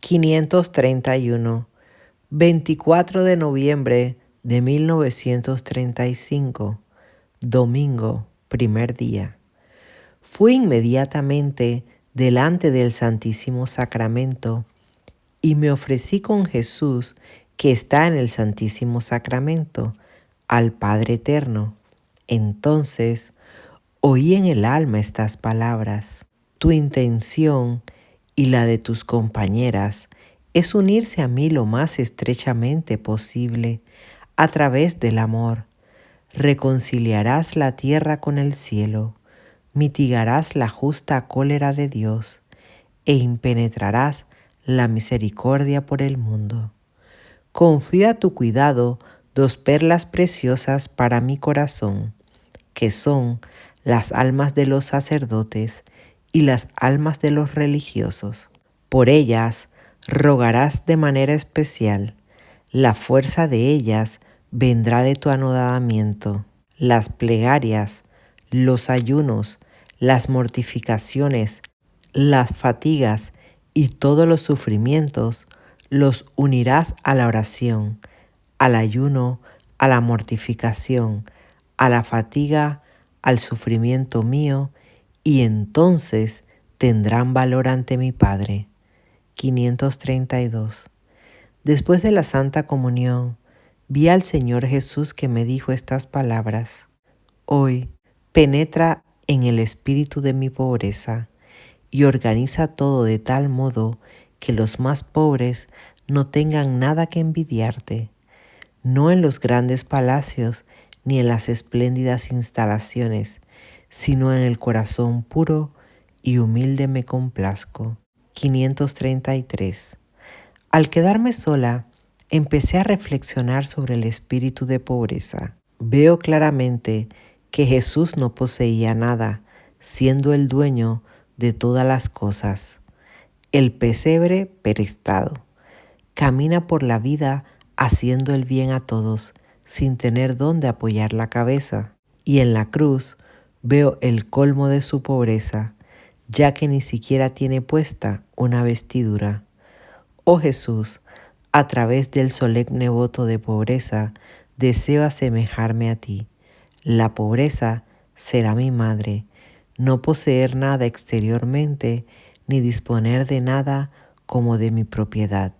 531, 24 de noviembre de 1935, domingo, primer día. Fui inmediatamente delante del Santísimo Sacramento y me ofrecí con Jesús, que está en el Santísimo Sacramento, al Padre Eterno. Entonces oí en el alma estas palabras: tu intención y la de tus compañeras es unirse a mí lo más estrechamente posible a través del amor. Reconciliarás la tierra con el cielo, mitigarás la justa cólera de Dios e impenetrarás la misericordia por el mundo. Confío a tu cuidado dos perlas preciosas para mi corazón, que son las almas de los sacerdotes y las almas de los religiosos. Por ellas rogarás de manera especial. La fuerza de ellas vendrá de tu anodamiento. Las plegarias, los ayunos, las mortificaciones, las fatigas y todos los sufrimientos los unirás a la oración, al ayuno, a la mortificación, a la fatiga, al sufrimiento mío, y entonces tendrán valor ante mi Padre. 532. Después de la Santa Comunión, vi al Señor Jesús, que me dijo estas palabras: hoy penetra en el espíritu de mi pobreza y organiza todo de tal modo que los más pobres no tengan nada que envidiarte, no en los grandes palacios ni en las espléndidas instalaciones, sino en el corazón puro y humilde me complazco. 533. Al quedarme sola, empecé a reflexionar sobre el espíritu de pobreza. Veo claramente que Jesús no poseía nada, siendo el dueño de todas las cosas. El pesebre prestado. Camina por la vida haciendo el bien a todos, sin tener dónde apoyar la cabeza. Y en la cruz veo el colmo de su pobreza, ya que ni siquiera tiene puesta una vestidura. Oh Jesús, a través del solemne voto de pobreza, deseo asemejarme a ti. La pobreza será mi madre, no poseer nada exteriormente, ni disponer de nada como de mi propiedad,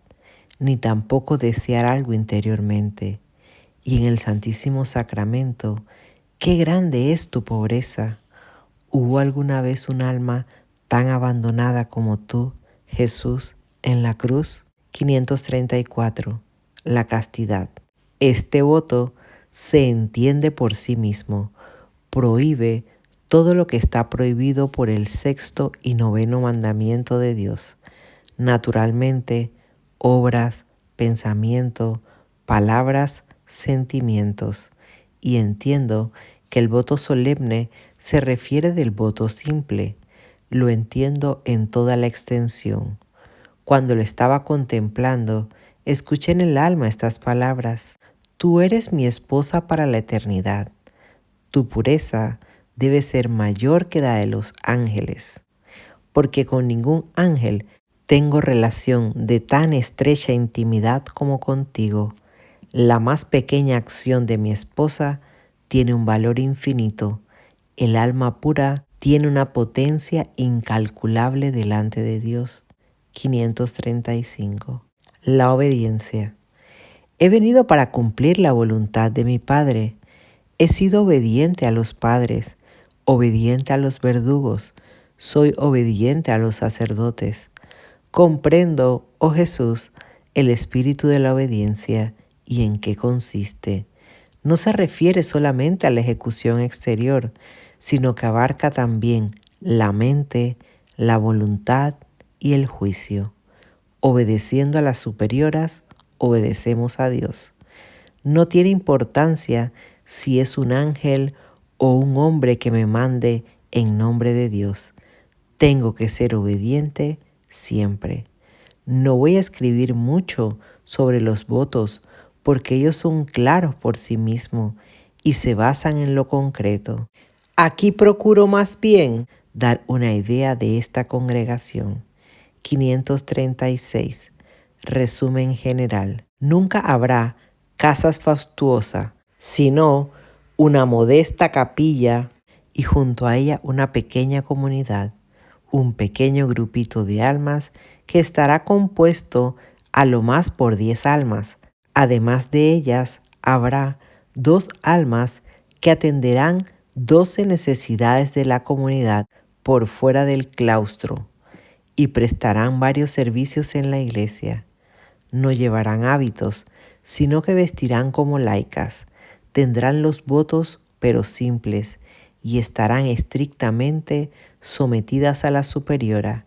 ni tampoco desear algo interiormente. Y en el Santísimo Sacramento, ¡qué grande es tu pobreza! ¿Hubo alguna vez un alma tan abandonada como tú, Jesús, en la cruz? 534. La castidad. Este voto se entiende por sí mismo. Prohíbe todo lo que está prohibido por el sexto y noveno mandamiento de Dios. Naturalmente, obras, pensamiento, palabras, sentimientos. Y entiendo que el voto solemne se refiere del voto simple. Lo entiendo en toda la extensión. Cuando lo estaba contemplando, escuché en el alma estas palabras: tú eres mi esposa para la eternidad. Tu pureza debe ser mayor que la de los ángeles, porque con ningún ángel tengo relación de tan estrecha intimidad como contigo. La más pequeña acción de mi esposa tiene un valor infinito. El alma pura tiene una potencia incalculable delante de Dios. 535. La obediencia. He venido para cumplir la voluntad de mi Padre. He sido obediente a los padres, obediente a los verdugos, soy obediente a los sacerdotes. Comprendo, oh Jesús, el espíritu de la obediencia y en qué consiste. No se refiere solamente a la ejecución exterior, sino que abarca también la mente, la voluntad y el juicio. Obedeciendo a las superioras, obedecemos a Dios. No tiene importancia si es un ángel o un hombre que me mande en nombre de Dios. Tengo que ser obediente siempre. No voy a escribir mucho sobre los votos porque ellos son claros por sí mismos y se basan en lo concreto. Aquí procuro más bien dar una idea de esta congregación. 536. Resumen general. Nunca habrá casa fastuosa, sino una modesta capilla y junto a ella una pequeña comunidad, un pequeño grupito de almas que estará compuesto a lo más por 10 almas. Además de ellas, habrá 2 almas que atenderán 12 necesidades de la comunidad por fuera del claustro y prestarán varios servicios en la iglesia. No llevarán hábitos, sino que vestirán como laicas, tendrán los votos pero simples y estarán estrictamente sometidas a la superiora,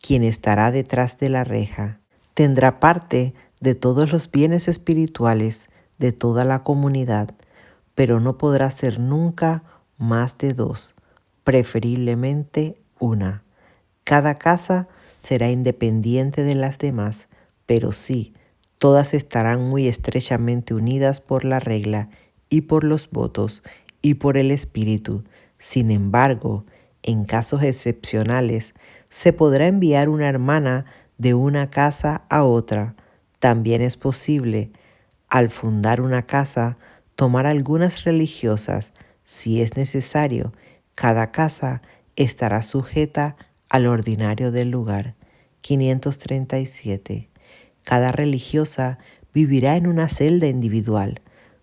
quien estará detrás de la reja. Tendrá parte de todos los bienes espirituales de toda la comunidad, pero no podrá ser nunca más de 2, preferiblemente una. Cada casa será independiente de las demás, pero sí, todas estarán muy estrechamente unidas por la regla y por los votos y por el espíritu. Sin embargo, en casos excepcionales, se podrá enviar una hermana de una casa a otra. También es posible, al fundar una casa, tomar algunas religiosas. Si es necesario, cada casa estará sujeta al ordinario del lugar. 537. Cada religiosa vivirá en una celda individual,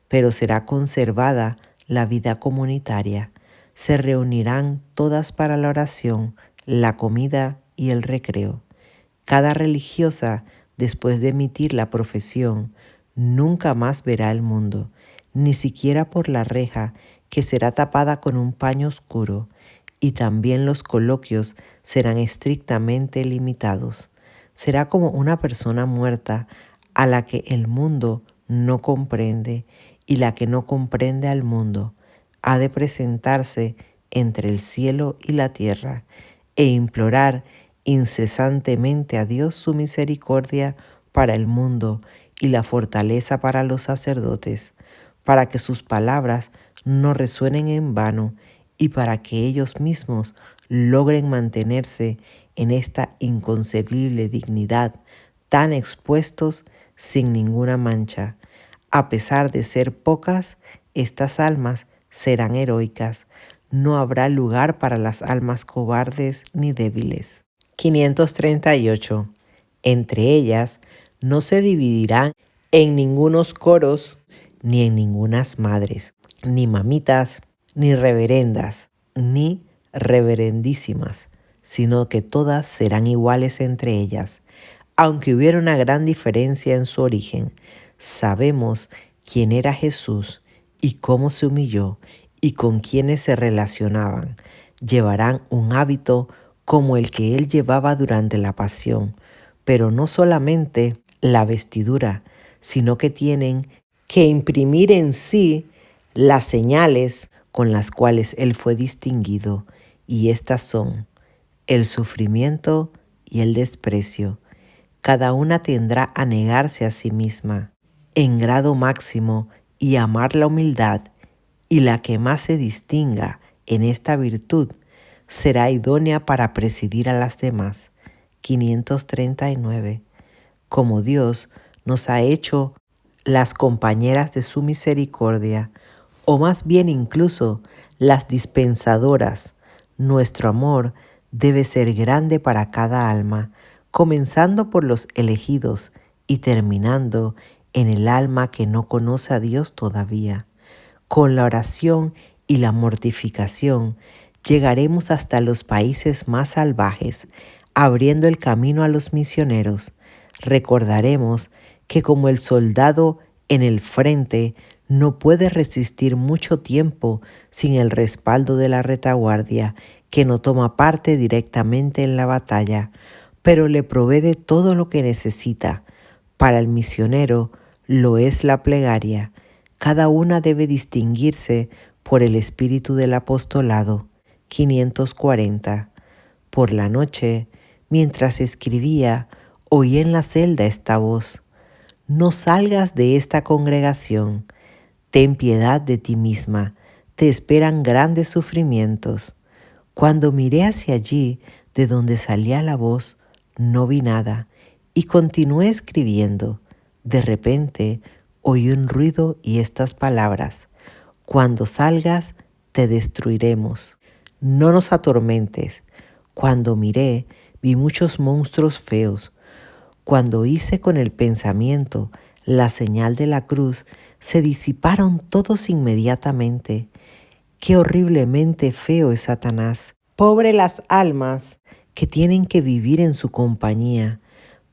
pero será conservada la vida comunitaria. Se reunirán todas para la oración, la comida y el recreo. Cada religiosa, después de emitir la profesión, nunca más verá el mundo, ni siquiera por la reja, que será tapada con un paño oscuro, y también los coloquios serán estrictamente limitados. Será como una persona muerta a la que el mundo no comprende y la que no comprende al mundo. Ha de presentarse entre el cielo y la tierra e implorar incesantemente a Dios su misericordia para el mundo y la fortaleza para los sacerdotes, para que sus palabras no resuenen en vano y para que ellos mismos logren mantenerse en esta inconcebible dignidad, tan expuestos sin ninguna mancha. A pesar de ser pocas, estas almas serán heroicas. No habrá lugar para las almas cobardes ni débiles. 538. Entre ellas no se dividirán en ningunos coros, ni en ningunas madres, ni mamitas, ni reverendas, ni reverendísimas, sino que todas serán iguales entre ellas. Aunque hubiera una gran diferencia en su origen, sabemos quién era Jesús y cómo se humilló y con quiénes se relacionaban. Llevarán un hábito como el que él llevaba durante la pasión, pero no solamente la vestidura, sino que tienen que imprimir en sí las señales con las cuales él fue distinguido, y estas son el sufrimiento y el desprecio. Cada una tendrá a negarse a sí misma en grado máximo y amar la humildad, y la que más se distinga en esta virtud será idónea para presidir a las demás. 539. Como Dios nos ha hecho las compañeras de su misericordia, o más bien incluso las dispensadoras, nuestro amor debe ser grande para cada alma, comenzando por los elegidos y terminando en el alma que no conoce a Dios todavía. Con la oración y la mortificación llegaremos hasta los países más salvajes, abriendo el camino a los misioneros. Recordaremos que como el soldado en el frente no puede resistir mucho tiempo sin el respaldo de la retaguardia, que no toma parte directamente en la batalla, pero le provee de todo lo que necesita. Para el misionero lo es la plegaria. Cada una debe distinguirse por el espíritu del apostolado. 540. Por la noche, mientras escribía, oí en la celda esta voz: no salgas de esta congregación. Ten piedad de ti misma, te esperan grandes sufrimientos. Cuando miré hacia allí, de donde salía la voz, no vi nada y continué escribiendo. De repente oí un ruido y estas palabras: cuando salgas, te destruiremos. No nos atormentes. Cuando miré, vi muchos monstruos feos. Cuando hice con el pensamiento la señal de la cruz, se disiparon todos inmediatamente. Qué horriblemente feo es Satanás. Pobre las almas que tienen que vivir en su compañía.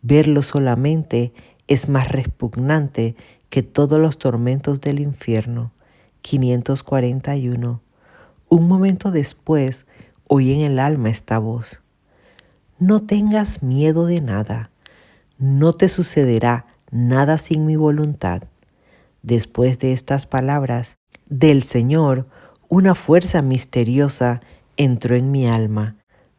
Verlo solamente es más repugnante que todos los tormentos del infierno. 541. Un momento después oí en el alma esta voz: no tengas miedo de nada, no te sucederá nada sin mi voluntad. Después de estas palabras del Señor, una fuerza misteriosa entró en mi alma.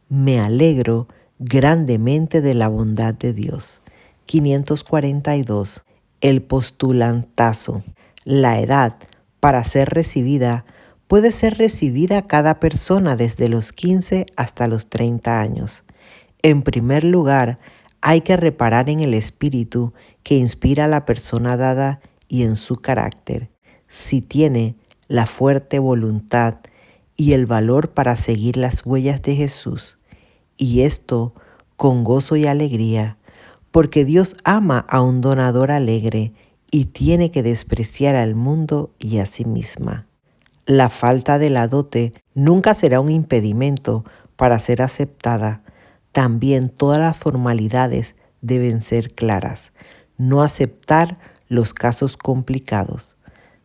Me alegro grandemente de la bondad de Dios. 542. El postulantazo. La edad para ser recibida puede ser recibida cada persona desde los 15 hasta los 30 años. En primer lugar, hay que reparar en el espíritu que inspira a la persona dada y en su carácter. Si tiene la fuerte voluntad y el valor para seguir las huellas de Jesús, y esto con gozo y alegría, porque Dios ama a un donador alegre y tiene que despreciar al mundo y a sí misma. La falta de la dote nunca será un impedimento para ser aceptada. También todas las formalidades deben ser claras. No aceptar los casos complicados.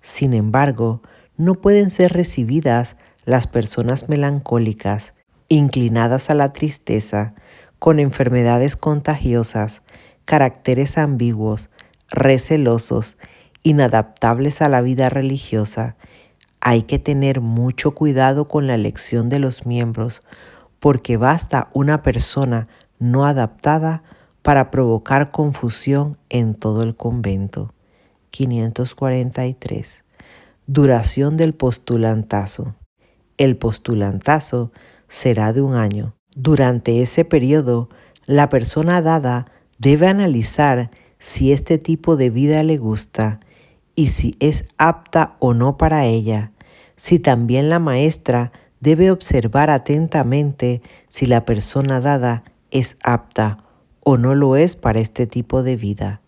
Sin embargo, no pueden ser recibidas las personas melancólicas, inclinadas a la tristeza, con enfermedades contagiosas, caracteres ambiguos, recelosos, inadaptables a la vida religiosa. Hay que tener mucho cuidado con la elección de los miembros, porque basta una persona no adaptada para provocar confusión en todo el convento. 543. Duración del postulantazo. El postulantazo será de 1 año. Durante ese periodo, la persona dada debe analizar si este tipo de vida le gusta y si es apta o no para ella. Si también la maestra debe observar atentamente si la persona dada es apta o no lo es para este tipo de vida.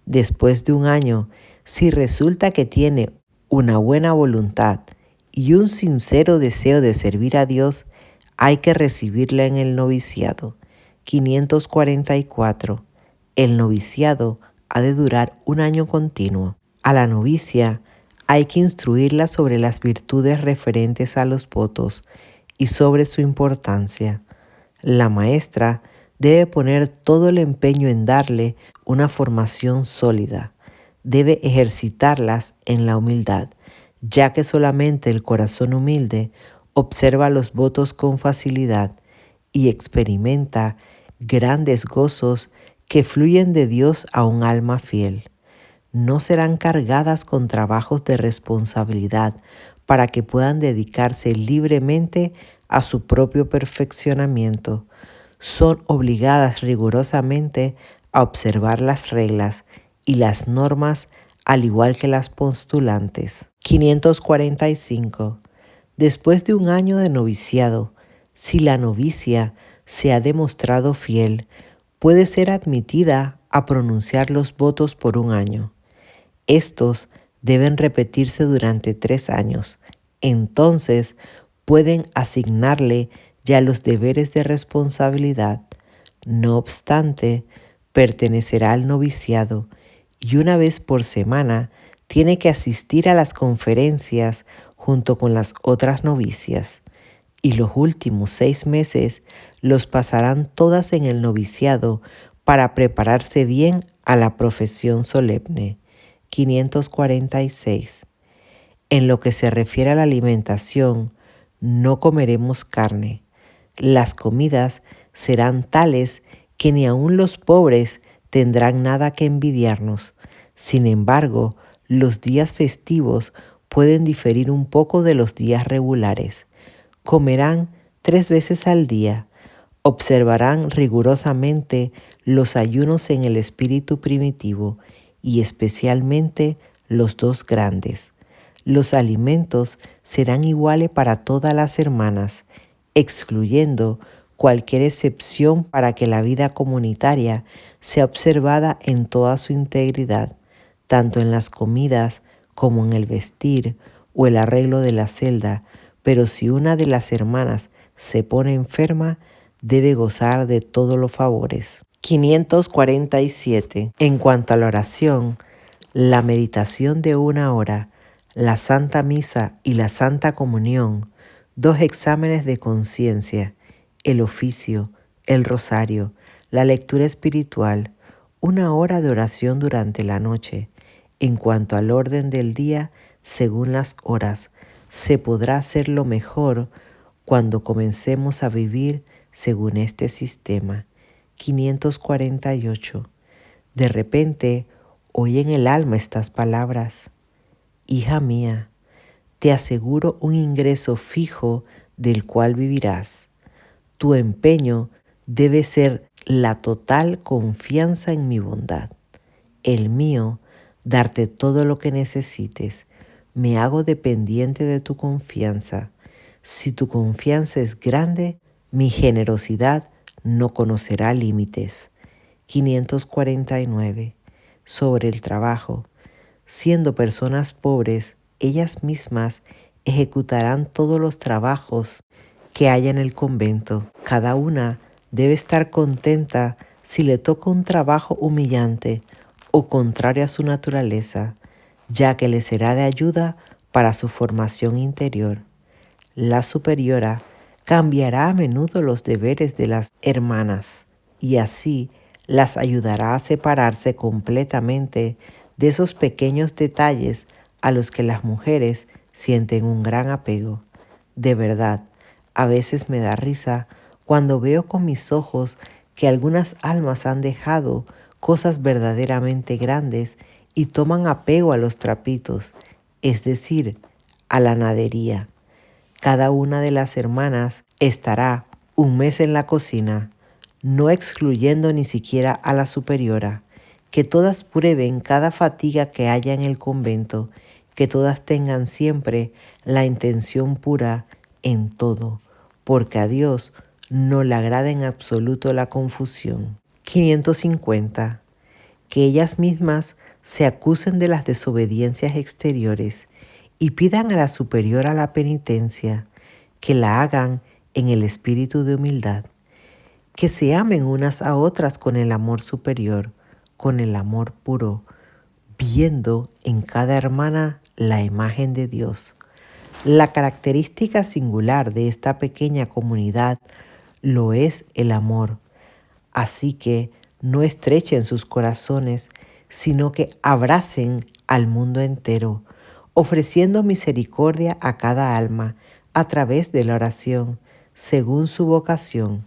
Después de 1 año, si resulta que tiene una buena voluntad y un sincero deseo de servir a Dios, hay que recibirla en el noviciado. 544. El noviciado ha de durar 1 año continuo. A la novicia hay que instruirla sobre las virtudes referentes a los votos y sobre su importancia. La maestra debe poner todo el empeño en darle una formación sólida. Debe ejercitarlas en la humildad, ya que solamente el corazón humilde observa los votos con facilidad y experimenta grandes gozos que fluyen de Dios a un alma fiel. No serán cargadas con trabajos de responsabilidad para que puedan dedicarse libremente a su propio perfeccionamiento. Son obligadas rigurosamente a observar las reglas y las normas al igual que las postulantes. 545. Después de 1 año de noviciado, si la novicia se ha demostrado fiel, puede ser admitida a pronunciar los votos por 1 año. Estos deben repetirse durante 3 años. Entonces pueden asignarle ya los deberes de responsabilidad. No obstante, pertenecerá al noviciado y 1 vez por semana tiene que asistir a las conferencias junto con las otras novicias, y los últimos 6 meses los pasarán todas en el noviciado para prepararse bien a la profesión solemne. 546. En lo que se refiere a la alimentación, no comeremos carne. Las comidas serán tales que ni aun los pobres tendrán nada que envidiarnos. Sin embargo, los días festivos pueden diferir un poco de los días regulares. Comerán 3 veces al día. Observarán rigurosamente los ayunos en el espíritu primitivo y especialmente los dos grandes. Los alimentos serán iguales para todas las hermanas, excluyendo cualquier excepción para que la vida comunitaria sea observada en toda su integridad, tanto en las comidas como en el vestir o el arreglo de la celda, pero si una de las hermanas se pone enferma, debe gozar de todos los favores. 547. En cuanto a la oración, la meditación de 1 hora, la Santa Misa y la Santa Comunión, 2 exámenes de conciencia, el oficio, el rosario, la lectura espiritual, 1 hora de oración durante la noche. En cuanto al orden del día, según las horas, se podrá hacerlo mejor cuando comencemos a vivir según este sistema. 548. De repente, oí en el alma estas palabras: Hija mía, te aseguro un ingreso fijo del cual vivirás. Tu empeño debe ser la total confianza en mi bondad. El mío, darte todo lo que necesites. Me hago dependiente de tu confianza. Si tu confianza es grande, mi generosidad no conocerá límites. 549. Sobre el trabajo. Siendo personas pobres, ellas mismas ejecutarán todos los trabajos que haya en el convento. Cada una debe estar contenta si le toca un trabajo humillante o contrario a su naturaleza, ya que le será de ayuda para su formación interior. La superiora cambiará a menudo los deberes de las hermanas y así las ayudará a separarse completamente de esos pequeños detalles a los que las mujeres sienten un gran apego. De verdad, a veces me da risa cuando veo con mis ojos que algunas almas han dejado cosas verdaderamente grandes y toman apego a los trapitos, es decir, a la nadería. Cada una de las hermanas estará un mes en la cocina, no excluyendo ni siquiera a la superiora. Que todas prueben cada fatiga que haya en el convento, que todas tengan siempre la intención pura en todo, porque a Dios no le agrada en absoluto la confusión. 550. Que ellas mismas se acusen de las desobediencias exteriores y pidan a la superiora la penitencia, que la hagan en el espíritu de humildad, que se amen unas a otras con el amor superior, con el amor puro, viendo en cada hermana la imagen de Dios. La característica singular de esta pequeña comunidad lo es el amor, así que no estrechen sus corazones, sino que abracen al mundo entero, ofreciendo misericordia a cada alma a través de la oración, según su vocación.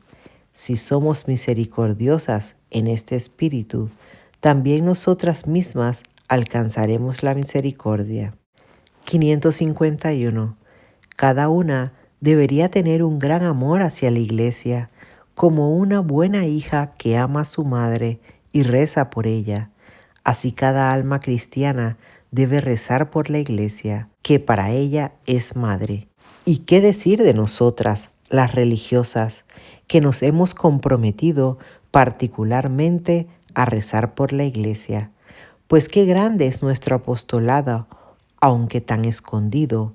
Si somos misericordiosas en este espíritu, también nosotras mismas alcanzaremos la misericordia. 551. Cada una debería tener un gran amor hacia la Iglesia, como una buena hija que ama a su madre y reza por ella. Así cada alma cristiana debe rezar por la Iglesia, que para ella es madre. ¿Y qué decir de nosotras, las religiosas, que nos hemos comprometido particularmente a rezar por la Iglesia? Pues qué grande es nuestro apostolado, aunque tan escondido.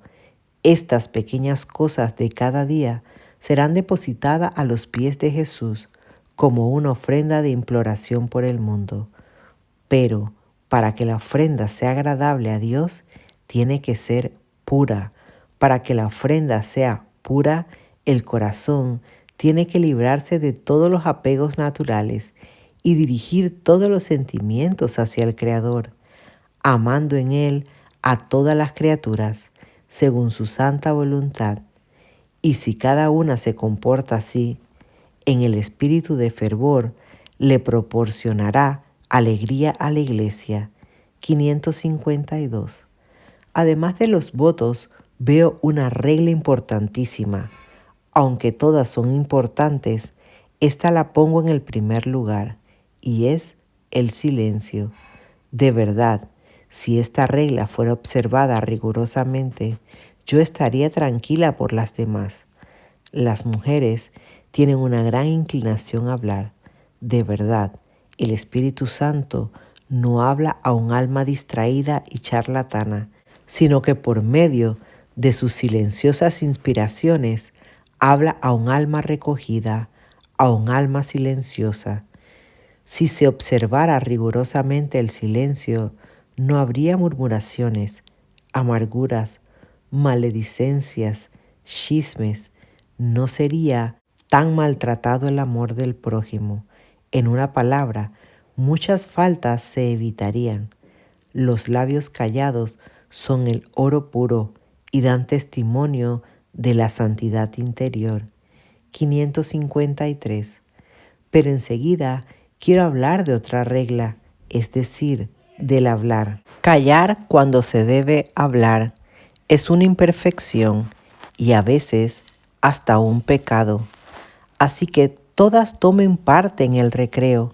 Estas pequeñas cosas de cada día serán depositadas a los pies de Jesús como una ofrenda de imploración por el mundo. Pero para que la ofrenda sea agradable a Dios, tiene que ser pura. Para que la ofrenda sea pura, el corazón tiene que librarse de todos los apegos naturales y dirigir todos los sentimientos hacia el Creador, amando en Él a todas las criaturas, según su santa voluntad. Y si cada una se comporta así, en el espíritu de fervor, le proporcionará alegría a la Iglesia. 552. Además de los votos, veo una regla importantísima. Aunque todas son importantes, Esta la pongo en el primer lugar, y es el silencio. De verdad, si esta regla fuera observada rigurosamente, yo estaría tranquila por las demás. Las mujeres tienen una gran inclinación a hablar. De verdad, el Espíritu Santo no habla a un alma distraída y charlatana, sino que por medio de sus silenciosas inspiraciones habla a un alma recogida, a un alma silenciosa. Si se observara rigurosamente el silencio, no habría murmuraciones, amarguras, maledicencias, chismes. No sería tan maltratado el amor del prójimo. En una palabra, muchas faltas se evitarían. Los labios callados son el oro puro y dan testimonio de la santidad interior. 553. Pero enseguida quiero hablar de otra regla, es decir, del hablar. Callar cuando se debe hablar es una imperfección y a veces hasta un pecado. Así que todas tomen parte en el recreo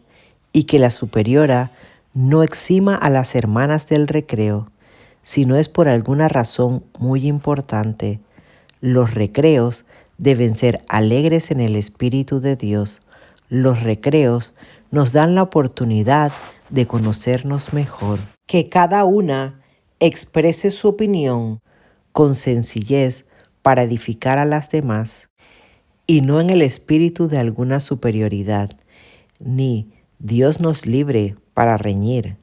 y que la superiora no exima a las hermanas del recreo, si no es por alguna razón muy importante. Los recreos deben ser alegres en el Espíritu de Dios. Los recreos nos dan la oportunidad de conocernos mejor. Que cada una exprese su opinión con sencillez para edificar a las demás y no en el espíritu de alguna superioridad, ni Dios nos libre para reñir.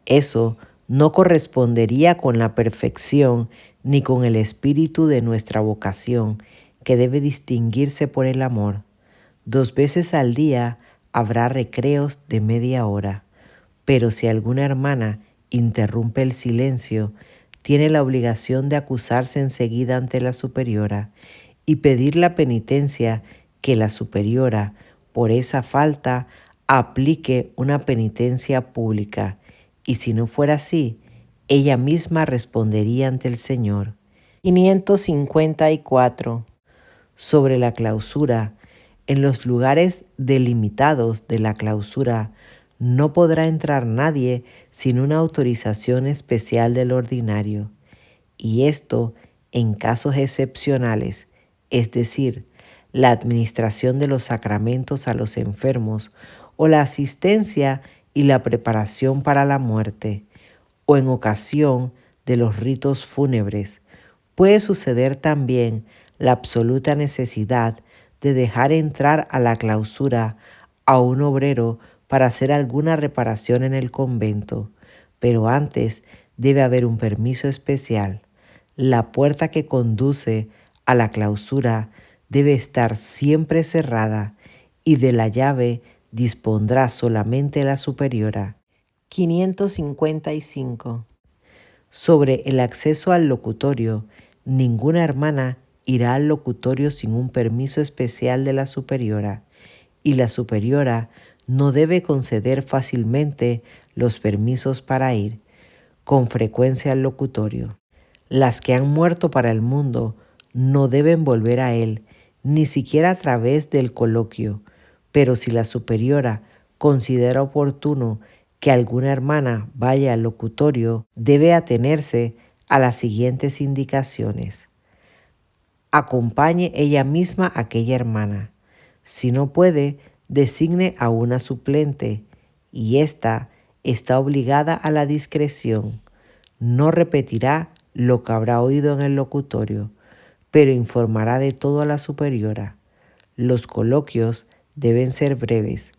Eso no correspondería con la perfección ni con el espíritu de nuestra vocación, que debe distinguirse por el amor. 2 veces al día habrá recreos de media hora, pero si alguna hermana interrumpe el silencio, tiene la obligación de acusarse enseguida ante la superiora y pedir la penitencia que la superiora, por esa falta, aplique una penitencia pública, y si no fuera así, ella misma respondería ante el Señor. 554. Sobre la clausura. En los lugares delimitados de la clausura no podrá entrar nadie sin una autorización especial del ordinario, y esto en casos excepcionales, es decir, la administración de los sacramentos a los enfermos o la asistencia y la preparación para la muerte, o en ocasión de los ritos fúnebres. Puede suceder también la absoluta necesidad de dejar entrar a la clausura a un obrero para hacer alguna reparación en el convento, pero antes debe haber un permiso especial. La puerta que conduce a la clausura debe estar siempre cerrada y de la llave dispondrá solamente la superiora. 555. Sobre el acceso al locutorio, ninguna hermana irá al locutorio sin un permiso especial de la superiora, y la superiora no debe conceder fácilmente los permisos para ir con frecuencia al locutorio. Las que han muerto para el mundo no deben volver a él, ni siquiera a través del coloquio, pero si la superiora considera oportuno que alguna hermana vaya al locutorio, debe atenerse a las siguientes indicaciones. Acompañe ella misma a aquella hermana. Si no puede, designe a una suplente, y ésta está obligada a la discreción. No repetirá lo que habrá oído en el locutorio, pero informará de todo a la superiora. Los coloquios deben ser breves,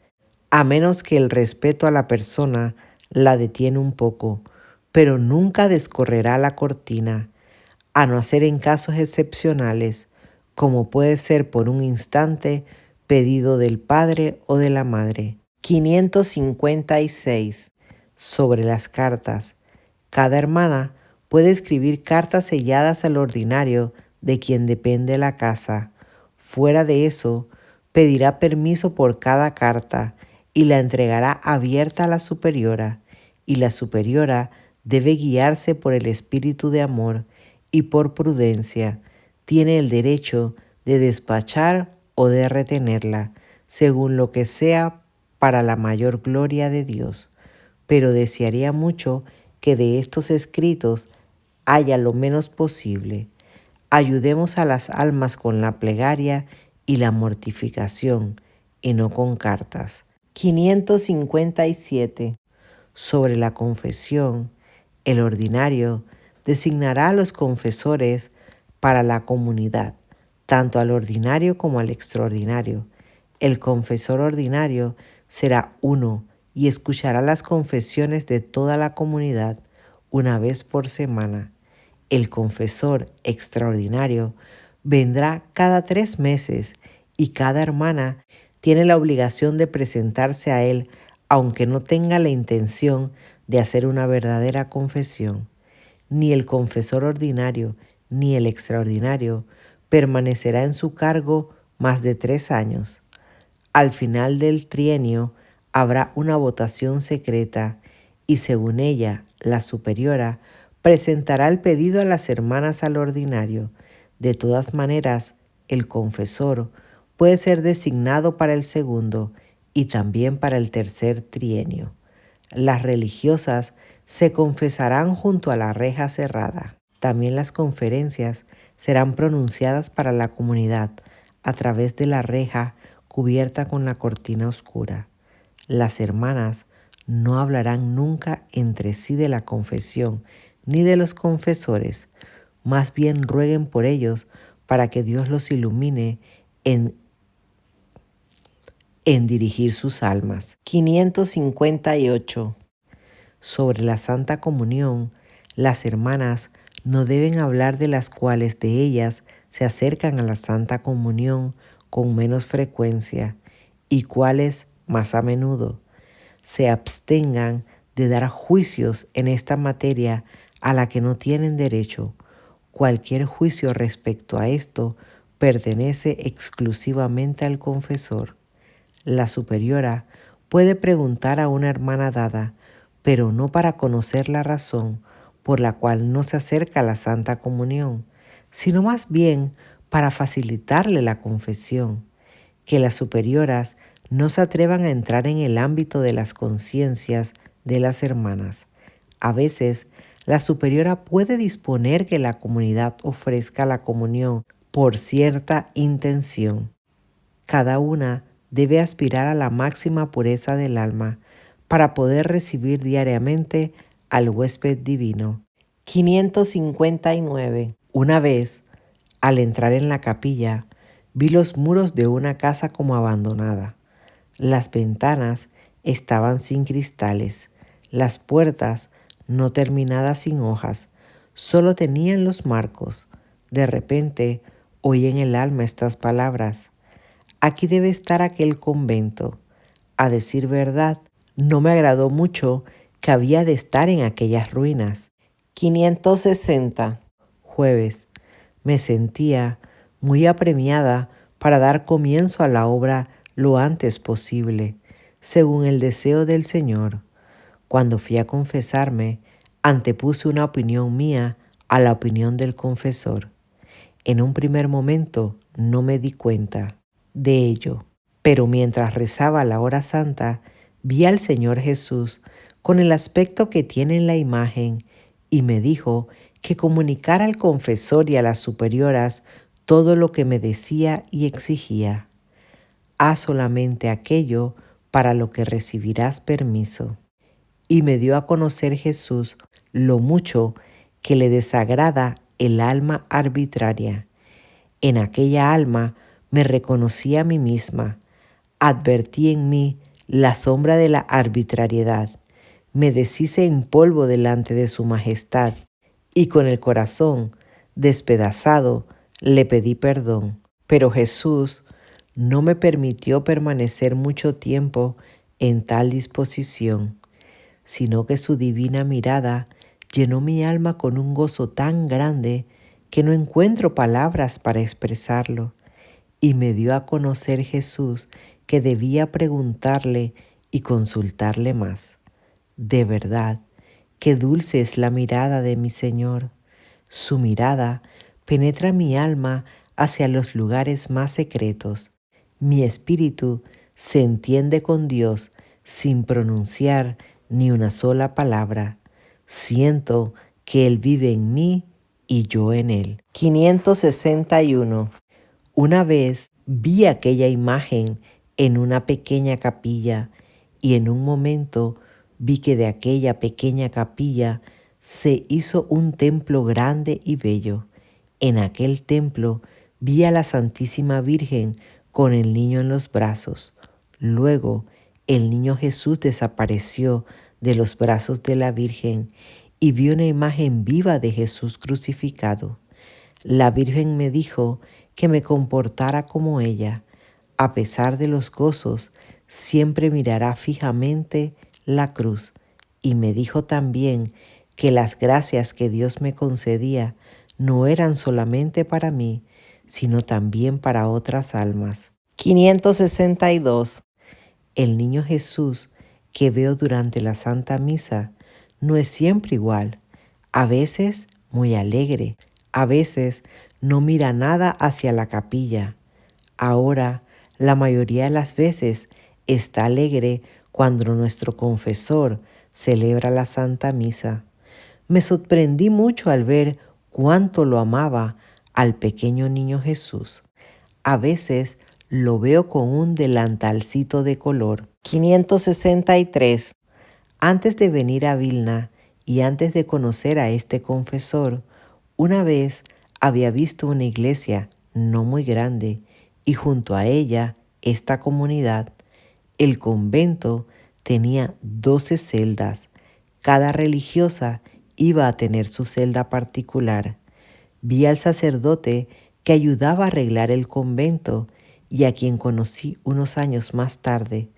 a menos que el respeto a la persona la detiene un poco, pero nunca descorrerá la cortina, a no ser en casos excepcionales, como puede ser por un instante pedido del padre o de la madre. 556. Sobre las cartas. Cada hermana puede escribir cartas selladas al ordinario de quien depende la casa. Fuera de eso, pedirá permiso por cada carta y la entregará abierta a la superiora, y la superiora debe guiarse por el espíritu de amor y por prudencia. Tiene el derecho de despachar o de retenerla, según lo que sea para la mayor gloria de Dios. Pero desearía mucho que de estos escritos haya lo menos posible. Ayudemos a las almas con la plegaria y la mortificación, y no con cartas. 557. Sobre la confesión, el ordinario designará a los confesores para la comunidad, tanto al ordinario como al extraordinario. El confesor ordinario será uno y escuchará las confesiones de toda la comunidad una vez por semana. El confesor extraordinario vendrá cada 3 meses y cada hermana tiene la obligación de presentarse a él aunque no tenga la intención de hacer una verdadera confesión. Ni el confesor ordinario ni el extraordinario permanecerá en su cargo más de 3 años. Al final del trienio habrá una votación secreta y según ella, la superiora presentará el pedido a las hermanas al ordinario. De todas maneras, el confesor puede ser designado para el segundo y también para el tercer trienio. Las religiosas se confesarán junto a la reja cerrada. También las conferencias serán pronunciadas para la comunidad a través de la reja cubierta con la cortina oscura. Las hermanas no hablarán nunca entre sí de la confesión ni de los confesores, más bien rueguen por ellos para que Dios los ilumine en dirigir sus almas. 558. Sobre la Santa Comunión, las hermanas no deben hablar de las cuales de ellas se acercan a la Santa Comunión con menos frecuencia y cuáles más a menudo. Se abstengan de dar juicios en esta materia a la que no tienen derecho. Cualquier juicio respecto a esto pertenece exclusivamente al confesor. La superiora puede preguntar a una hermana dada, pero no para conocer la razón por la cual no se acerca a la Santa Comunión, sino más bien para facilitarle la confesión. Que las superioras no se atrevan a entrar en el ámbito de las conciencias de las hermanas. A veces, la superiora puede disponer que la comunidad ofrezca la comunión por cierta intención. Cada una debe aspirar a la máxima pureza del alma para poder recibir diariamente al huésped divino. 559. Una vez, al entrar en la capilla, vi los muros de una casa como abandonada. Las ventanas estaban sin cristales, las puertas no terminadas sin hojas, solo tenían los marcos. De repente oí en el alma estas palabras: aquí debe estar aquel convento. A decir verdad, no me agradó mucho que había de estar en aquellas ruinas. 560. Jueves. Me sentía muy apremiada para dar comienzo a la obra lo antes posible, según el deseo del Señor. Cuando fui a confesarme, antepuse una opinión mía a la opinión del confesor. En un primer momento no me di cuenta de ello, pero mientras rezaba la hora santa, vi al Señor Jesús con el aspecto que tiene en la imagen y me dijo que comunicara al confesor y a las superioras todo lo que me decía y exigía. Haz solamente aquello para lo que recibirás permiso. Y me dio a conocer Jesús lo mucho que le desagrada el alma arbitraria. En aquella alma me reconocí a mí misma, advertí en mí la sombra de la arbitrariedad, me deshice en polvo delante de su majestad y con el corazón despedazado le pedí perdón. Pero Jesús no me permitió permanecer mucho tiempo en tal disposición, sino que su divina mirada llenó mi alma con un gozo tan grande que no encuentro palabras para expresarlo, y me dio a conocer Jesús que debía preguntarle y consultarle más. De verdad, qué dulce es la mirada de mi Señor. Su mirada penetra mi alma hacia los lugares más secretos. Mi espíritu se entiende con Dios sin pronunciar ni una sola palabra. Siento que Él vive en mí y yo en Él. 561. Una vez vi aquella imagen en una pequeña capilla y en un momento vi que de aquella pequeña capilla se hizo un templo grande y bello. En aquel templo vi a la Santísima Virgen con el niño en los brazos. Luego el niño Jesús desapareció de los brazos de la Virgen y vi una imagen viva de Jesús crucificado. La Virgen me dijo que me comportara como ella. A pesar de los gozos, siempre mirará fijamente la cruz. Y me dijo también que las gracias que Dios me concedía no eran solamente para mí, sino también para otras almas. 562. El niño Jesús que veo durante la Santa Misa no es siempre igual. A veces muy alegre, a veces no mira nada hacia la capilla. Ahora, la mayoría de las veces está alegre cuando nuestro confesor celebra la Santa Misa. Me sorprendí mucho al ver cuánto lo amaba al pequeño niño Jesús. A veces lo veo con un delantalcito de color. 563. Antes de venir a Vilna y antes de conocer a este confesor, una vez había visto una iglesia no muy grande y junto a ella esta comunidad. El convento tenía 12 celdas. Cada religiosa iba a tener su celda particular. Vi al sacerdote que ayudaba a arreglar el convento y a quien conocí unos años más tarde,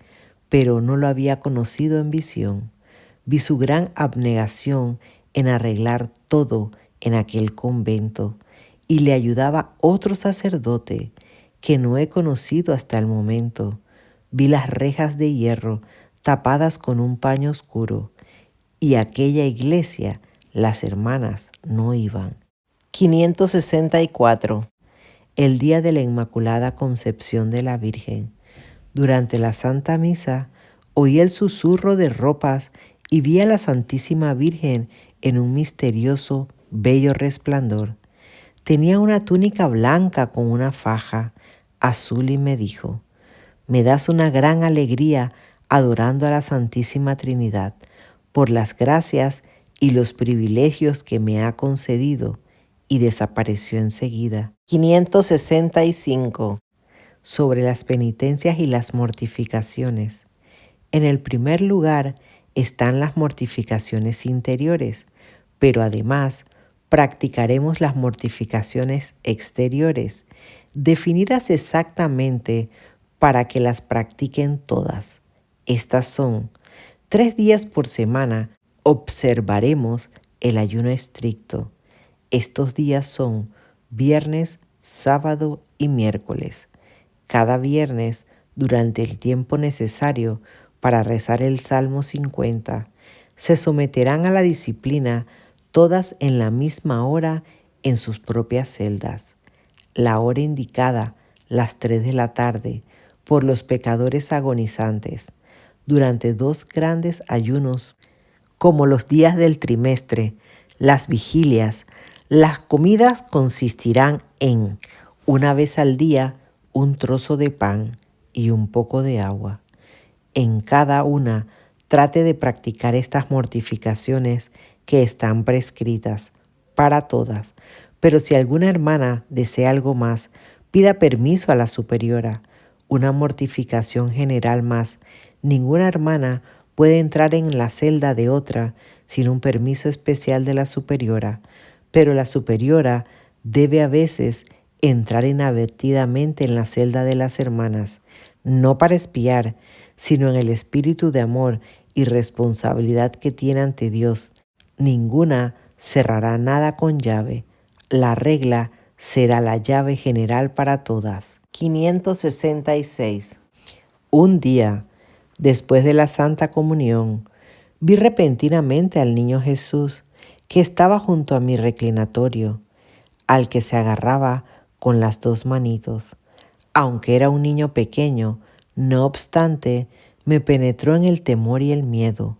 pero no lo había conocido en visión. Vi su gran abnegación en arreglar todo en aquel convento y le ayudaba otro sacerdote que no he conocido hasta el momento. Vi las rejas de hierro tapadas con un paño oscuro y a aquella iglesia las hermanas no iban. 564. El día de la Inmaculada Concepción de la Virgen. Durante la Santa Misa oí el susurro de ropas y vi a la Santísima Virgen en un misterioso, bello resplandor. Tenía una túnica blanca con una faja azul y me dijo: «Me das una gran alegría adorando a la Santísima Trinidad por las gracias y los privilegios que me ha concedido», y desapareció enseguida. 565. Sobre las penitencias y las mortificaciones. En el primer lugar están las mortificaciones interiores, pero además practicaremos las mortificaciones exteriores, definidas exactamente para que las practiquen todas. Estas son: 3 días por semana observaremos el ayuno estricto. Estos días son viernes, sábado y miércoles. Cada viernes, durante el tiempo necesario para rezar el Salmo 50, se someterán a la disciplina todas en la misma hora en sus propias celdas. La hora indicada, las 3 de la tarde, por los pecadores agonizantes, durante 2 grandes ayunos, como los días del trimestre, las vigilias. Las comidas consistirán en, una vez al día, un trozo de pan y un poco de agua. En cada una trate de practicar estas mortificaciones que están prescritas para todas, pero si alguna hermana desea algo más, pida permiso a la superiora. Una mortificación general más. Ninguna hermana puede entrar en la celda de otra sin un permiso especial de la superiora, pero la superiora debe a veces entrar inadvertidamente en la celda de las hermanas, no para espiar, sino en el espíritu de amor y responsabilidad que tiene ante Dios. Ninguna cerrará nada con llave. La regla será la llave general para todas. 566. Un día, después de la Santa Comunión, vi repentinamente al niño Jesús que estaba junto a mi reclinatorio, al que se agarraba con las 2 manitos. Aunque era un niño pequeño, No obstante, me penetró en el temor y el miedo,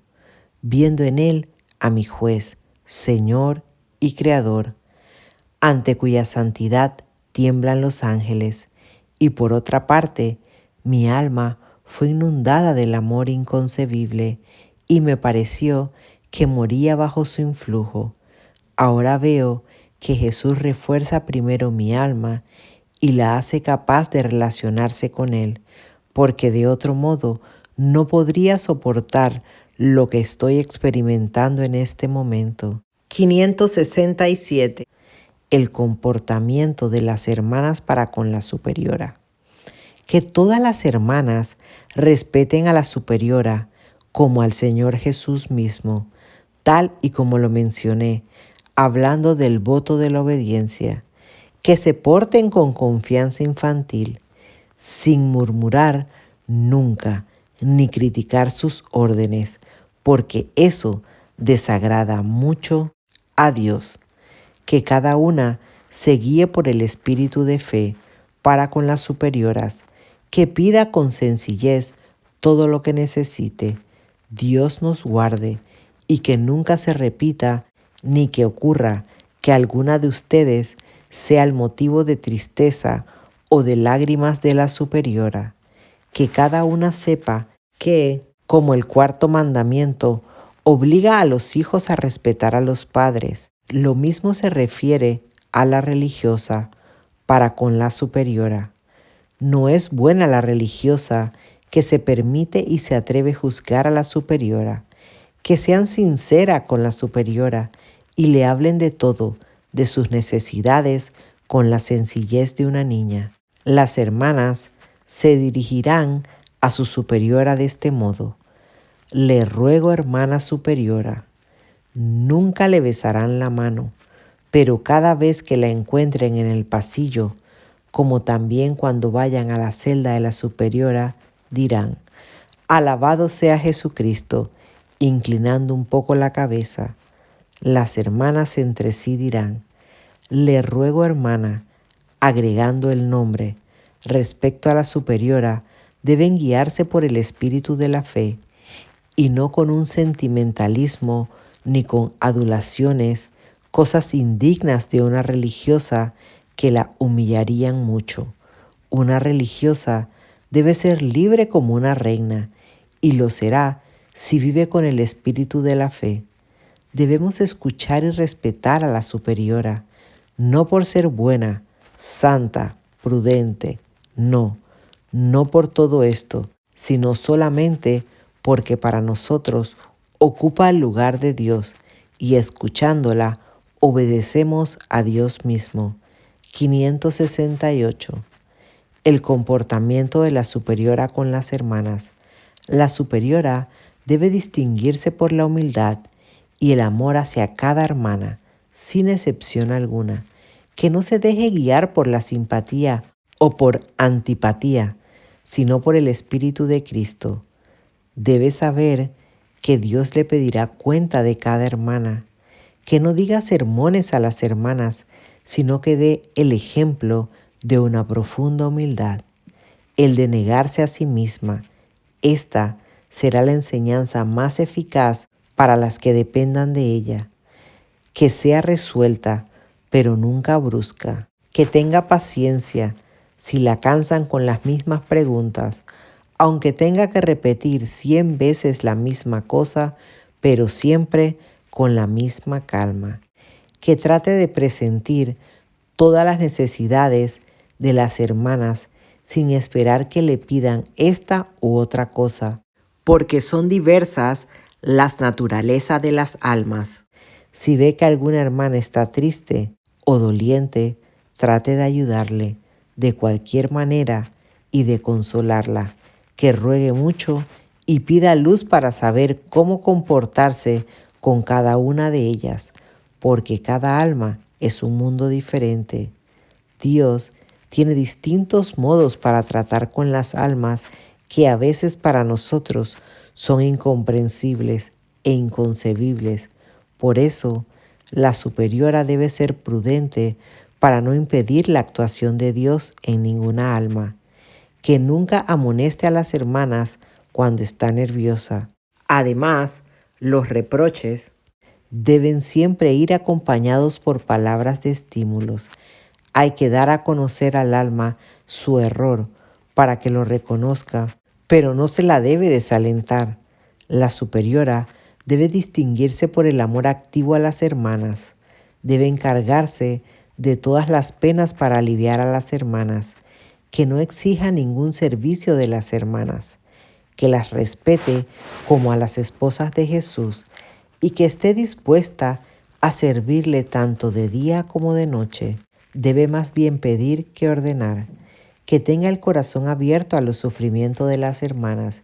viendo en él a mi juez, Señor y Creador, ante cuya santidad tiemblan los ángeles, y por otra parte, mi alma fue inundada del amor inconcebible, y me pareció que moría bajo su influjo. Ahora veo que Jesús refuerza primero mi alma y la hace capaz de relacionarse con Él, porque de otro modo no podría soportar lo que estoy experimentando en este momento. 567. El comportamiento de las hermanas para con la superiora. Que todas las hermanas respeten a la superiora como al Señor Jesús mismo, tal y como lo mencioné, hablando del voto de la obediencia. Que se porten con confianza infantil, sin murmurar nunca, ni criticar sus órdenes, porque eso desagrada mucho a Dios. Que cada una se guíe por el espíritu de fe para con las superioras, que pida con sencillez todo lo que necesite. Dios nos guarde y que nunca se repita ni que ocurra que alguna de ustedes sea el motivo de tristeza o de lágrimas de la superiora. Que cada una sepa que, como el cuarto mandamiento, obliga a los hijos a respetar a los padres. Lo mismo se refiere a la religiosa para con la superiora. No es buena la religiosa que se permite y se atreve a juzgar a la superiora. Que sean sinceras con la superiora y le hablen de todo, de sus necesidades, con la sencillez de una niña. Las hermanas se dirigirán a su superiora de este modo: le ruego, hermana superiora. Nunca le besarán la mano, pero cada vez que la encuentren en el pasillo, como también cuando vayan a la celda de la superiora, dirán: alabado sea Jesucristo, inclinando un poco la cabeza. Las hermanas entre sí dirán: le ruego, hermana, agregando el nombre. Respecto a la superiora, deben guiarse por el espíritu de la fe, y no con un sentimentalismo ni con adulaciones, cosas indignas de una religiosa que la humillarían mucho. Una religiosa debe ser libre como una reina, y lo será si vive con el espíritu de la fe. Debemos escuchar y respetar a la superiora, no por ser buena, santa, prudente, no por todo esto, sino solamente porque para nosotros ocupa el lugar de Dios, y escuchándola obedecemos a Dios mismo. 568. El comportamiento de la superiora con las hermanas. La superiora debe distinguirse por la humildad y el amor hacia cada hermana, sin excepción alguna. Que no se deje guiar por la simpatía o por antipatía, sino por el Espíritu de Cristo. Debe saber que Dios le pedirá cuenta de cada hermana. Que no diga sermones a las hermanas, sino que dé el ejemplo de una profunda humildad, el de negarse a sí misma. Esta será la enseñanza más eficaz para las que dependan de ella. Que sea resuelta, pero nunca brusca. Que tenga paciencia si la cansan con las mismas preguntas, aunque tenga que repetir 100 veces la misma cosa, pero siempre con la misma calma. Que trate de presentir todas las necesidades de las hermanas sin esperar que le pidan esta u otra cosa, porque son diversas las naturalezas de las almas. Si ve que alguna hermana está triste o doliente, trate de ayudarle de cualquier manera y de consolarla. Que ruegue mucho y pida luz para saber cómo comportarse con cada una de ellas, porque cada alma es un mundo diferente. Dios tiene distintos modos para tratar con las almas que a veces para nosotros son incomprensibles e inconcebibles. Por eso, la superiora debe ser prudente para no impedir la actuación de Dios en ninguna alma. que nunca amoneste a las hermanas cuando está nerviosa. Además, los reproches deben siempre ir acompañados por palabras de estímulos. Hay que dar a conocer al alma su error para que lo reconozca, pero no se la debe desalentar. La superiora debe distinguirse por el amor activo a las hermanas. Debe encargarse de todas las penas para aliviar a las hermanas, que no exija ningún servicio de las hermanas, que las respete como a las esposas de Jesús y que esté dispuesta a servirle tanto de día como de noche. Debe más bien pedir que ordenar, que tenga el corazón abierto a los sufrimientos de las hermanas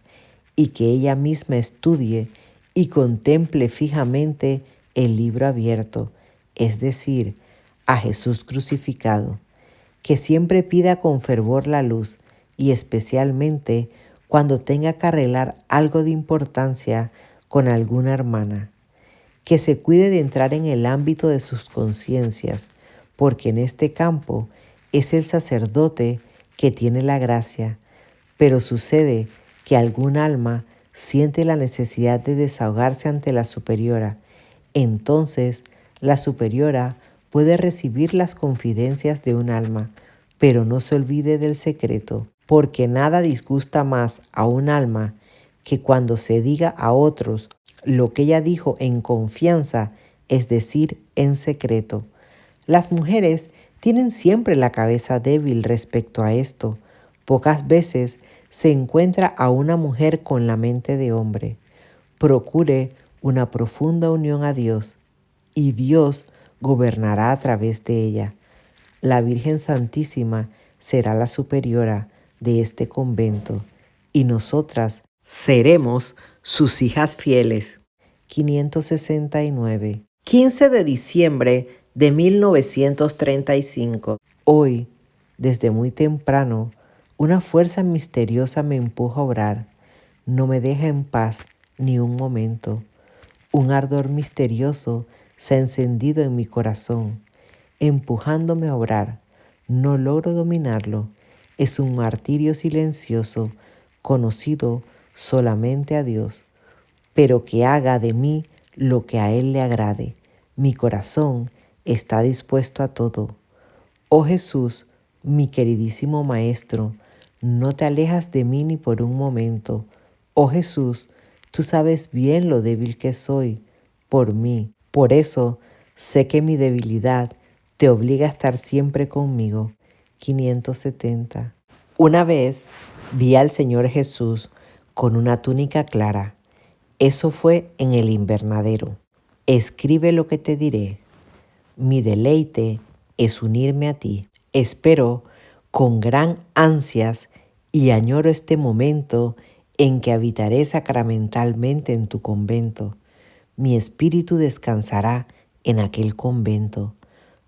y que ella misma estudie y contemple fijamente el libro abierto, es decir, a Jesús crucificado, que siempre pida con fervor la luz y especialmente cuando tenga que arreglar algo de importancia con alguna hermana, que se cuide de entrar en el ámbito de sus conciencias, porque en este campo es el sacerdote que tiene la gracia, pero sucede que algún alma siente la necesidad de desahogarse ante la superiora. Entonces, la superiora puede recibir las confidencias de un alma, pero no se olvide del secreto, porque nada disgusta más a un alma que cuando se diga a otros lo que ella dijo en confianza, es decir, en secreto. Las mujeres tienen siempre la cabeza débil respecto a esto. Pocas veces se encuentra a una mujer con la mente de hombre. Procure una profunda unión a Dios y Dios gobernará a través de ella. La Virgen Santísima será la superiora de este convento y nosotras seremos sus hijas fieles. 569. 15 de diciembre de 1935. Hoy, desde muy temprano, una fuerza misteriosa me empuja a orar. No me deja en paz ni un momento. Un ardor misterioso se ha encendido en mi corazón, empujándome a orar. No logro dominarlo. Es un martirio silencioso, conocido solamente a Dios, pero que haga de mí lo que a Él le agrade. Mi corazón está dispuesto a todo. Oh Jesús, mi queridísimo Maestro, no te alejas de mí ni por un momento. Oh Jesús, tú sabes bien lo débil que soy por mí. Por eso sé que mi debilidad te obliga a estar siempre conmigo. 570. Una vez vi al Señor Jesús con una túnica clara. Eso fue en el invernadero. Escribe lo que te diré. Mi deleite es unirme a ti. Espero con gran ansias y añoro este momento en que habitaré sacramentalmente en tu convento. Mi espíritu descansará en aquel convento.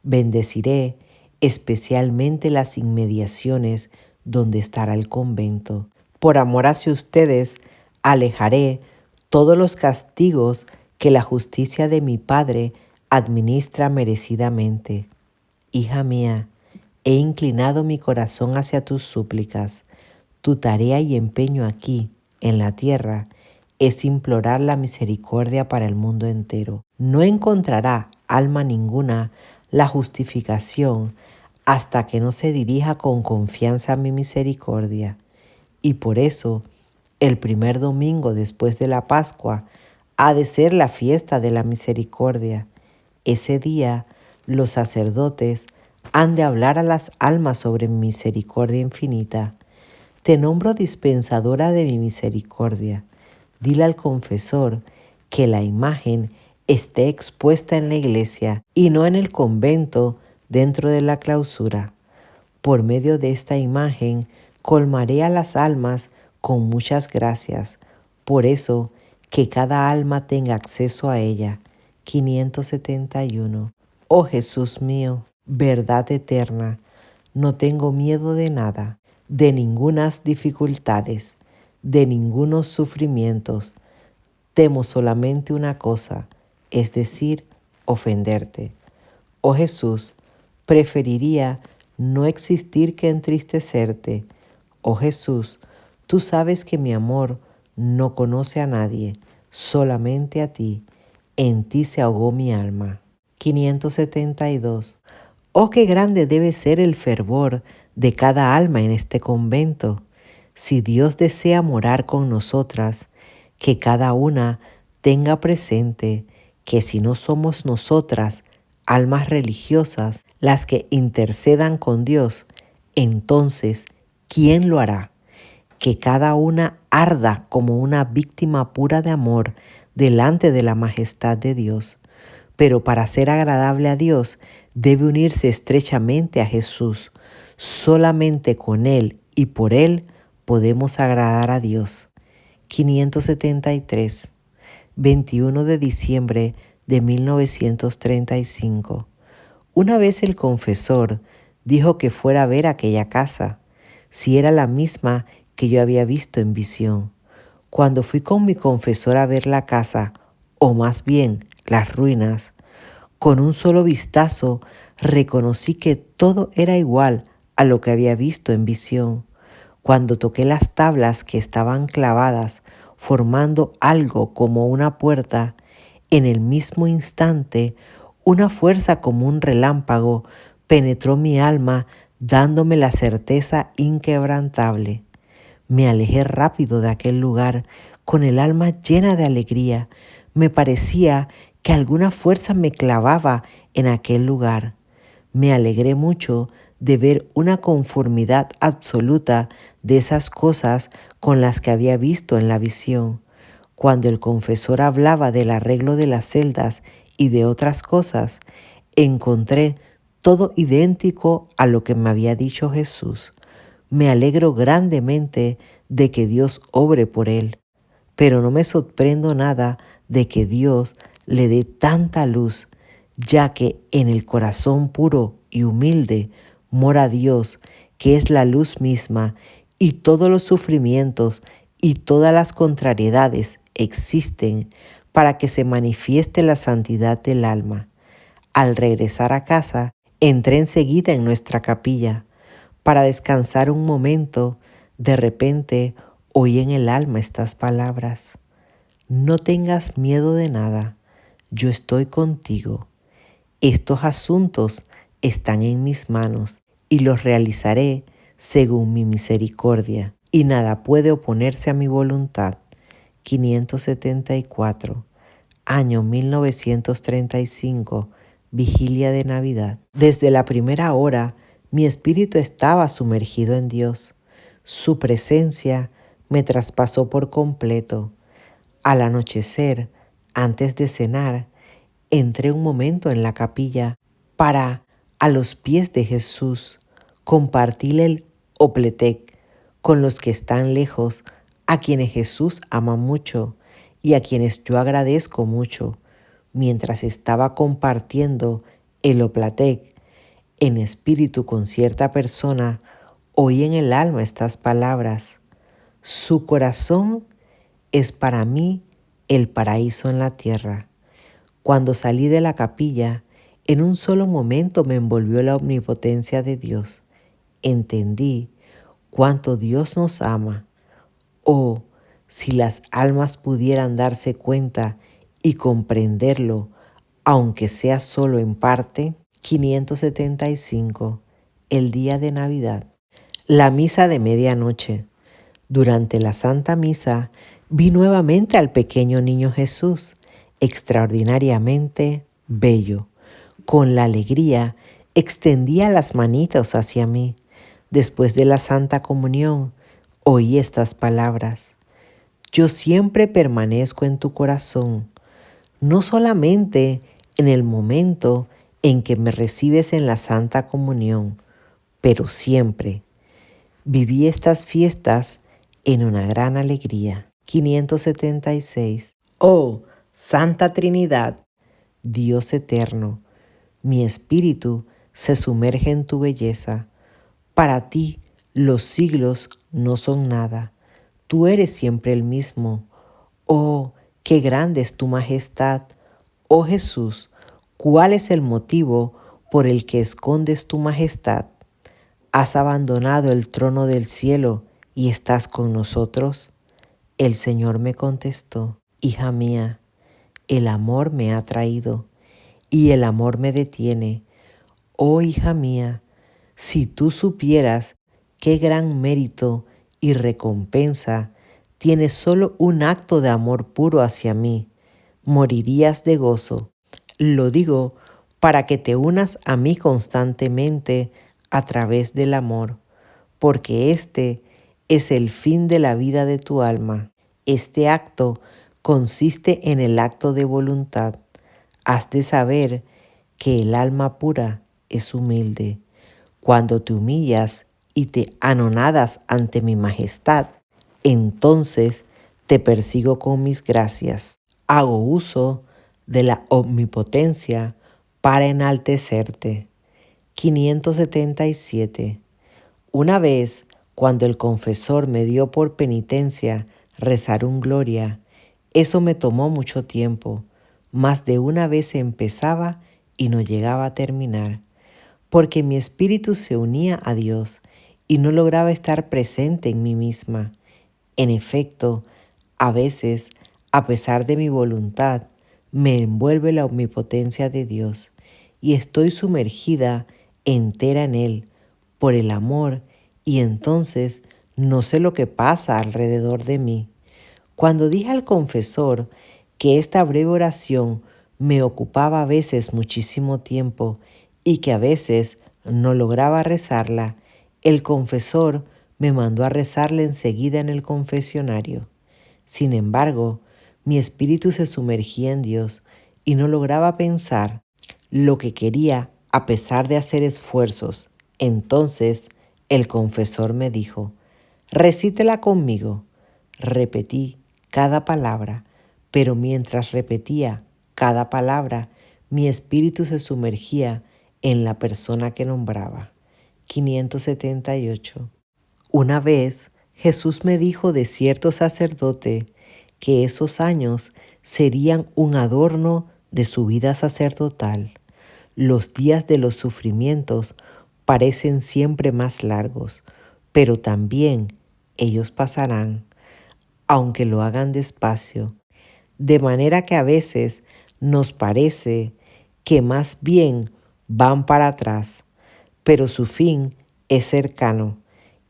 Bendeciré especialmente las inmediaciones donde estará el convento. Por amor hacia ustedes, alejaré todos los castigos que la justicia de mi Padre administra merecidamente. Hija mía, he inclinado mi corazón hacia tus súplicas. Tu tarea y empeño aquí, en la tierra, es implorar la misericordia para el mundo entero. No encontrará alma ninguna la justificación hasta que no se dirija con confianza a mi misericordia. Y por eso, el primer domingo después de la Pascua ha de ser la fiesta de la misericordia. Ese día, los sacerdotes han de hablar a las almas sobre mi misericordia infinita. Te nombro dispensadora de mi misericordia. Dile al confesor que la imagen esté expuesta en la iglesia y no en el convento dentro de la clausura. Por medio de esta imagen colmaré a las almas con muchas gracias. Por eso, que cada alma tenga acceso a ella. 571. Oh Jesús mío, verdad eterna, no tengo miedo de nada, de ningunas dificultades, de ningunos sufrimientos. Temo solamente una cosa, es decir, ofenderte. Oh Jesús, preferiría no existir que entristecerte. Oh Jesús, tú sabes que mi amor no conoce a nadie, solamente a ti. En ti se ahogó mi alma. 572. Oh, qué grande debe ser el fervor de cada alma en este convento. Si Dios desea morar con nosotras, que cada una tenga presente que si no somos nosotras, almas religiosas, las que intercedan con Dios, entonces, ¿quién lo hará? Que cada una arda como una víctima pura de amor delante de la majestad de Dios. Pero para ser agradable a Dios, debe unirse estrechamente a Jesús. Solamente con Él y por Él podemos agradar a Dios. 573, 21 de diciembre de 1935. Una vez el confesor dijo que fuera a ver aquella casa, si era la misma que yo había visto en visión. Cuando fui con mi confesor a ver la casa, o más bien las ruinas, con un solo vistazo reconocí que todo era igual a lo que había visto en visión. Cuando toqué las tablas que estaban clavadas, formando algo como una puerta, en el mismo instante, una fuerza como un relámpago penetró mi alma, dándome la certeza inquebrantable. Me alejé rápido de aquel lugar, con el alma llena de alegría. Me parecía que alguna fuerza me clavaba en aquel lugar. Me alegré mucho de ver una conformidad absoluta de esas cosas con las que había visto en la visión. Cuando el confesor hablaba del arreglo de las celdas y de otras cosas, encontré todo idéntico a lo que me había dicho Jesús. Me alegro grandemente de que Dios obre por él, pero no me sorprendo nada de que Dios le dé tanta luz, ya que en el corazón puro y humilde mora Dios, que es la luz misma, y todos los sufrimientos y todas las contrariedades existen para que se manifieste la santidad del alma. Al regresar a casa, entré enseguida en nuestra capilla para descansar un momento. De repente oí en el alma estas palabras: no tengas miedo de nada, yo estoy contigo. Estos asuntos están en mis manos y los realizaré según mi misericordia, y nada puede oponerse a mi voluntad. 574, año 1935, vigilia de Navidad. Desde la primera hora, mi espíritu estaba sumergido en Dios. Su presencia me traspasó por completo. Al anochecer, antes de cenar, entré un momento en la capilla para, a los pies de Jesús, compartir el opletec con los que están lejos, a quienes Jesús ama mucho y a quienes yo agradezco mucho. Mientras estaba compartiendo el opletec en espíritu con cierta persona, oí en el alma estas palabras: su corazón es para mí el paraíso en la tierra. Cuando salí de la capilla, en un solo momento me envolvió la omnipotencia de Dios. Entendí cuánto Dios nos ama. Oh, si las almas pudieran darse cuenta y comprenderlo, aunque sea solo en parte. 575. El día de Navidad. La misa de medianoche. Durante la Santa Misa vi nuevamente al pequeño niño Jesús, extraordinariamente bello. Con la alegría extendía las manitos hacia mí. Después de la Santa Comunión, oí estas palabras: yo siempre permanezco en tu corazón, no solamente en el momento en que me recibes en la Santa Comunión, pero siempre. Viví estas fiestas en una gran alegría. 576. Oh, Santa Trinidad, Dios eterno, mi espíritu se sumerge en tu belleza. Para ti los siglos no son nada. Tú eres siempre el mismo. Oh, qué grande es tu majestad. Oh Jesús, ¿cuál es el motivo por el que escondes tu majestad? Has abandonado el trono del cielo y estás con nosotros? El Señor me contestó, hija mía, el amor me ha traído y el amor me detiene. Oh hija mía, si tú supieras qué gran mérito y recompensa tiene solo un acto de amor puro hacia mí, morirías de gozo. Lo digo para que te unas a mí constantemente a través del amor, porque este es el fin de la vida de tu alma. Este acto consiste en el acto de voluntad. Has de saber que el alma pura es humilde. Cuando te humillas y te anonadas ante mi majestad, entonces te persigo con mis gracias. Hago uso de la omnipotencia para enaltecerte. 577. Una vez, cuando el confesor me dio por penitencia rezar un gloria, eso me tomó mucho tiempo. Más de una vez empezaba y no llegaba a terminar, porque mi espíritu se unía a Dios y no lograba estar presente en mí misma. En efecto, a veces, a pesar de mi voluntad, me envuelve la omnipotencia de Dios y estoy sumergida entera en Él por el amor y entonces no sé lo que pasa alrededor de mí. Cuando dije al confesor que esta breve oración me ocupaba a veces muchísimo tiempo y que a veces no lograba rezarla, el confesor me mandó a rezarla enseguida en el confesionario. Sin embargo, mi espíritu se sumergía en Dios y no lograba pensar lo que quería a pesar de hacer esfuerzos. Entonces el confesor me dijo, recítela conmigo. Repetí cada palabra, pero mientras repetía cada palabra, mi espíritu se sumergía en la persona que nombraba. 578. Una vez Jesús me dijo de cierto sacerdote que esos años serían un adorno de su vida sacerdotal. Los días de los sufrimientos parecen siempre más largos, pero también ellos pasarán, aunque lo hagan despacio, de manera que a veces nos parece que más bien van para atrás, pero su fin es cercano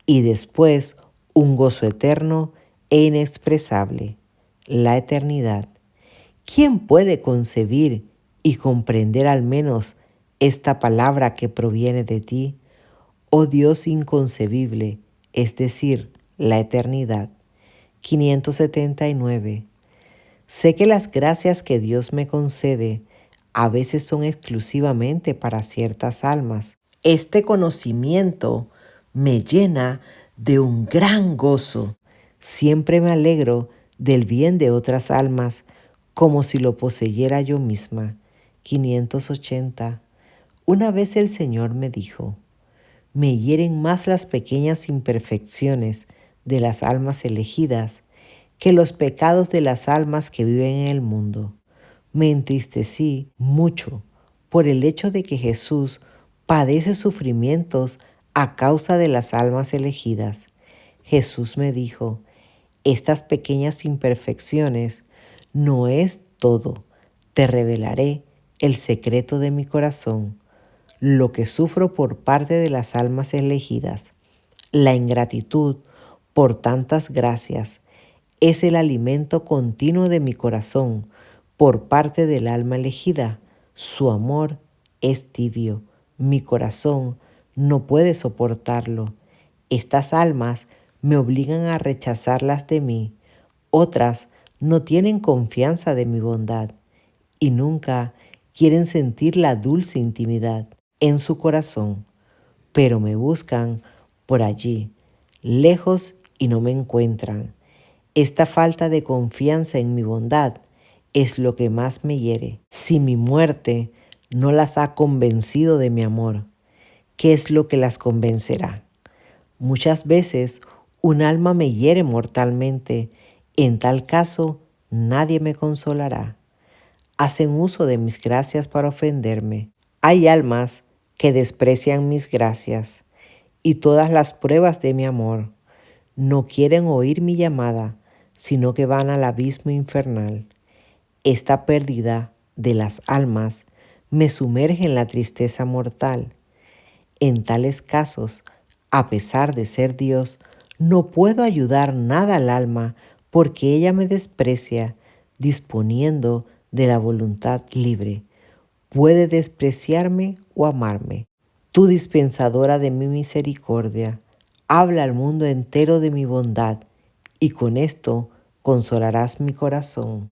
y después un gozo eterno e inexpresable, la eternidad. ¿Quién puede concebir y comprender al menos esta palabra que proviene de ti, oh Dios inconcebible, es decir, la eternidad? 579. Sé que las gracias que Dios me concede a veces son exclusivamente para ciertas almas. Este conocimiento me llena de un gran gozo. Siempre me alegro del bien de otras almas como si lo poseyera yo misma. 580. Una vez el Señor me dijo, me hieren más las pequeñas imperfecciones de las almas elegidas que los pecados de las almas que viven en el mundo. Me entristecí mucho por el hecho de que Jesús padece sufrimientos a causa de las almas elegidas. Jesús me dijo, estas pequeñas imperfecciones no es todo. Te revelaré el secreto de mi corazón, lo que sufro por parte de las almas elegidas. La ingratitud por tantas gracias es el alimento continuo de mi corazón por parte del alma elegida. Su amor es tibio. Mi corazón no puede soportarlo. Estas almas me obligan a rechazarlas de mí. Otras no tienen confianza de mi bondad y nunca quieren sentir la dulce intimidad en su corazón, pero me buscan por allí, lejos y no me encuentran. Esta falta de confianza en mi bondad es lo que más me hiere. Si mi muerte no las ha convencido de mi amor, ¿qué es lo que las convencerá? Muchas veces un alma me hiere mortalmente. En tal caso, nadie me consolará. Hacen uso de mis gracias para ofenderme. Hay almas que desprecian mis gracias y todas las pruebas de mi amor. no quieren oír mi llamada, sino que van al abismo infernal. Esta pérdida de las almas me sumerge en la tristeza mortal. En tales casos, a pesar de ser Dios, no puedo ayudar nada al alma porque ella me desprecia, disponiendo de la voluntad libre. Puede despreciarme o amarme. Tú, dispensadora de mi misericordia, habla al mundo entero de mi bondad y con esto consolarás mi corazón.